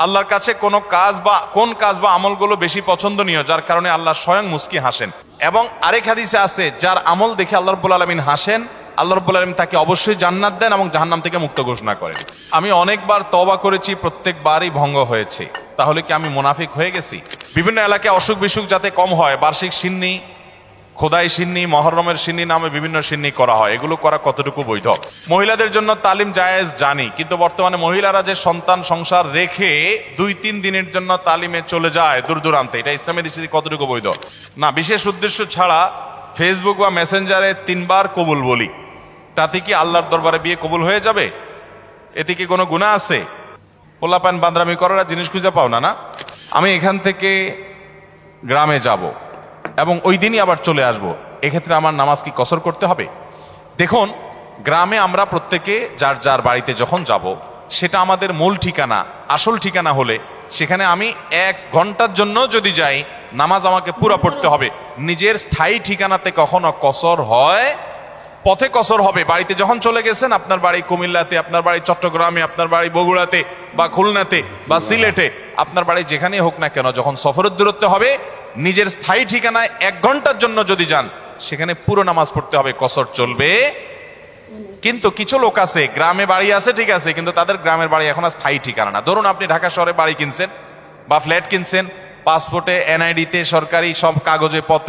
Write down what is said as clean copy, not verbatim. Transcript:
আল্লাহর কাছে কোন কাজ বা আমলগুলো বেশি পছন্দনীয়, যার কারণে আল্লাহ স্বয়ং মুস্কি হাসেন। এবং আরেক হাদিসে আছে, যার আমল দেখে আল্লাহ রাব্বুল আলামিন হাসেন, আল্লাহ রাব্বুল আলামিন তাকে অবশ্যই জান্নাত দেন এবং জাহান্নাম থেকে মুক্ত ঘোষণা করেন। আমি অনেকবার তওবা করেছি, প্রত্যেকবারই ভঙ্গ হয়েছে। তাহলে কি আমি মুনাফিক হয়ে গেছি? বিভিন্ন এলাকায় অসুখ বিসুখ যাতে কম হয়, বার্ষিক সিন্নি, খোদাই সিন্নি, মহরমের সিন্নি নামে বিভিন্ন সিন্নি করা হয়। এগুলো করা কতটুকু বৈধ? মহিলাদের জন্য তালিম জায়েজ জানি, কিন্তু বর্তমানে মহিলারা যে সন্তান সংসার রেখে 2-3 দিনের জন্য তালিমে চলে যায় দূর দূরান্তে, এটা ইসলামের দৃষ্টিতে কতটুকু বৈধ? না, বিশেষ উদ্দেশ্য ছাড়া ফেসবুক বা মেসেঞ্জারে 3 বার কবুল বলি, তাতে কি আল্লাহর দরবারে বিয়ে কবুল হয়ে যাবে? এতে কি কোনো গুনাহ আছে? পোলাপান বান্দরামি করার জিনিস খুঁজে পাও না? আমি এখান থেকে গ্রামে যাব এবং ওই দিনই আবার চলে আসব, এক্ষেত্রে আমার নামাজ কি কসর করতে হবে? দেখুন, গ্রামে আমরা প্রত্যেকে যার যার বাড়িতে যখন যাব, সেটা আমাদের মূল ঠিকানা, আসল ঠিকানা হলে সেখানে আমি 1 ঘন্টার জন্য যদি যাই, নামাজ আমাকে পুরো পড়তে হবে। নিজের স্থায়ী ঠিকানাতে কখনো কসর হয়? পথে কসর হবে। বাড়িতে যখন চলে গেছেন, আপনার বাড়ি কুমিল্লাতে, আপনার বাড়ি চট্টগ্রামে, আপনার বাড়ি বগুড়াতে বা খুলনাতে বা সিলেটে, আপনার বাড়ি যেখানেই হোক না কেন, যখন সফরের দূরত্ব হবে, নিজের স্থায়ী ঠিকানায় 1 ঘন্টার জন্য যদি যান, সেখানে পুরো নামাজ পড়তে হবে, কসর চলবে। কিন্তু কিছু লোক আছে, গ্রামে বাড়ি আছে ঠিক আছে, কিন্তু তাদের গ্রামের বাড়ি এখন আর স্থায়ী ঠিকানা না। ধরুন আপনি ঢাকা শহরে বাড়ি কিনছেন বা ফ্ল্যাট কিনছেন, পাসপোর্টে, এনআইডি তে, সরকারি সব কাগজে পত্রে